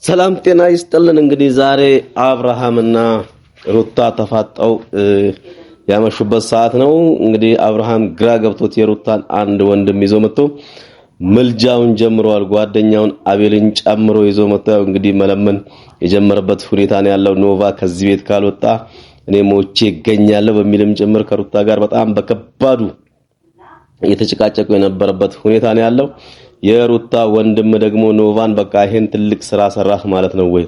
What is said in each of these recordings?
ሰላም ጤና ይስጥልን። እንግዲህ ዛሬ አብርሃምና ሩታ ተፋጠው ያመሹበት ሰዓት ነው። እንግዲህ አብርሃም ግራ ገብቶት የሩታን አንድ ወንድም ይዞ መጥቶ ምልጃውን ጀምሯል። ጓደኛውን አቤልን ጨምሮ ይዞ መጥቶ እንግዲህ መለመን የጀመረበት ሁኔታ ነው ያለው። ኖቫ ከዚህ ቤት ካልወጣ እኔ ሞቼ ይገኛለሁ በሚልም ጭምር ከሩታ ጋር በጣም በከባዱ የተጨቃጨቁ የነበረበት ሁኔታ ነው ያለው። የሩታ ወንድም ደግሞ ኖቫን በቃ ይሄን ትልቅ ስራ ሰራህ ማለት ነው ወይ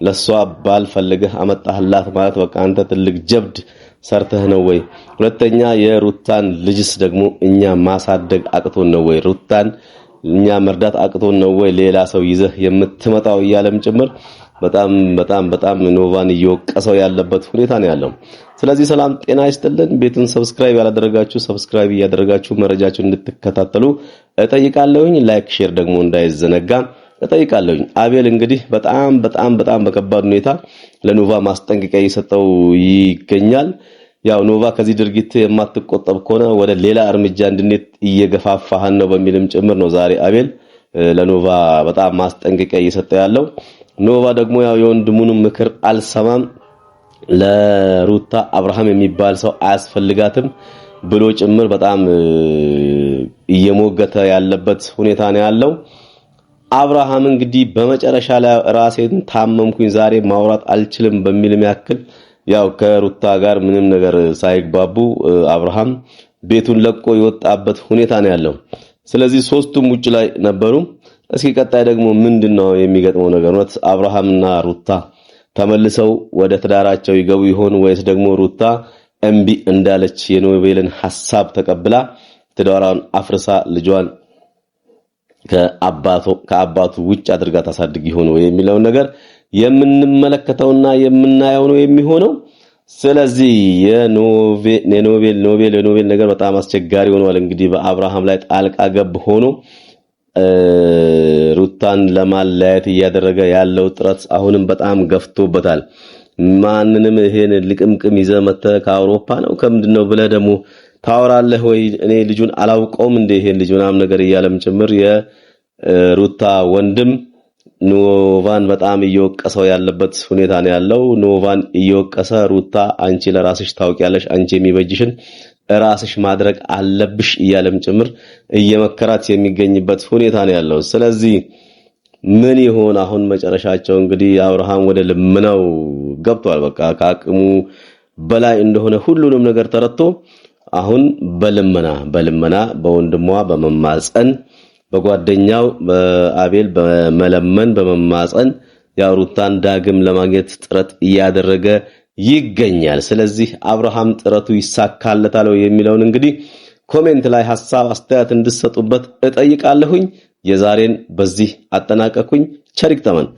ለሷ ባል ፈልገህ አመጣህላት ማለት በቃ አንተ ትልቅ ጀብድ ሰርተህ ነው ወይ? ሁለተኛ የሩታን ልጅስ ደግሞ እኛ ማሳደግ አቅቶን ነው ወይ? ሩታን እኛ መርዳት አቅቶን ነው ወይ ሌላ ሰው ይዘህ የምትመጣው እያለም ጭምር በጣም ኖቫን እየወቀሰው ያለበት ሁኔታ ነው ያለው። ስለዚህ ሰላም ጤና ይስጥልን። ቤቱን ሰብስክራይብ ያላደረጋችሁ ሰብስክራይብ ያደረጋችሁ መረጃችሁን እንድትከታተሉ እጠይቃለሁኝ። ላይክ ሼር ደግሞ እንዳይዘነጋ እጠይቃለሁኝ። አቤል እንግዲህ በጣም በከባድ ሁኔታ ለኖቫ ማስጠንቀቂያ እየሰጠው ይገኛል። ያው ኖቫ ከዚህ ድርጊት የማትቆጠብ ከሆነ ወደ ሌላ እርምጃ እንድንሄድ እየገፋፋህን ነው በሚልም ጭምር ነው ዛሬ አቤል ለኖቫ በጣም ማስጠንቀቂያ እየሰጠ ያለው። ኖቫ ደግሞ ያው የወንድሙን ምክር አልሰማም፣ ለሩታ አብርሃም የሚባል ሰው አያስፈልጋትም ብሎ ጭምር በጣም እየሞገተ ያለበት ሁኔታ ነው ያለው። አብርሃም እንግዲህ በመጨረሻ ላይ ራሴን ታመምኩኝ ዛሬ ማውራት አልችልም በሚልም ያክል ያው ከሩታ ጋር ምንም ነገር ሳይግባቡ አብርሃም ቤቱን ለቆ የወጣበት ሁኔታ ነው ያለው። ስለዚህ ሶስቱም ውጭ ላይ ነበሩ። እስኪ ቀጣይ ደግሞ ምንድነው የሚገጥመው ነገር? ነው አብርሃምና ሩታ ተመልሰው ወደ ትዳራቸው ይገቡ ይሆን ወይስ ደግሞ ሩታ እምቢ እንዳለች የኖቤልን ሐሳብ ተቀብላ ትዳራውን አፍርሳ ልጇን ከአባቱ ውጭ አድርጋ ታሳድግ ይሆን ወይ የሚለው ነገር የምንመለከተውና የምናየው ነው የሚሆነው። ስለዚህ የኖቤል ነገር በጣም አስቸጋሪ ሆኗል። እንግዲህ በአብርሃም ላይ ጣልቃ ገብ ሆኖ ሩታን ለማለያየት እያደረገ ያለው ጥረት አሁንም በጣም ገፍቶበታል። ማንንም ይሄን ልቅምቅም ይዘህ መተህ ከአውሮፓ ነው ከምንድነው ብለህ ደግሞ ታወራለህ ወይ? እኔ ልጁን አላውቀውም እንደ ይሄን ልጅ ምናምን ነገር እያለም ጭምር የሩታ ወንድም ኖቫን በጣም እየወቀሰው ያለበት ሁኔታ ነው ያለው። ኖቫን እየወቀሰ ሩታ አንቺ ለራስሽ ታውቂያለሽ፣ አንቺ የሚበጅሽን ራስሽ ማድረግ አለብሽ እያለም ጭምር እየመከራት የሚገኝበት ሁኔታ ነው ያለው። ስለዚህ ምን ይሆን አሁን መጨረሻቸው? እንግዲህ አብርሃም ወደ ልመናው ገብቷል። በቃ ከአቅሙ በላይ እንደሆነ ሁሉንም ነገር ተረድቶ አሁን በልመና በወንድሟ በመማፀን በጓደኛው በአቤል በመለመን ያው ሩታን ዳግም ለማግኘት ጥረት እያደረገ ይገኛል። ስለዚህ አብርሃም ጥረቱ ይሳካለታል የሚለውን እንግዲህ ኮሜንት ላይ ሐሳብ አስተያየት እንድትሰጡበት እጠይቃለሁኝ። የዛሬን በዚህ አጠናቀኩኝ። ቸር ይግጠመን።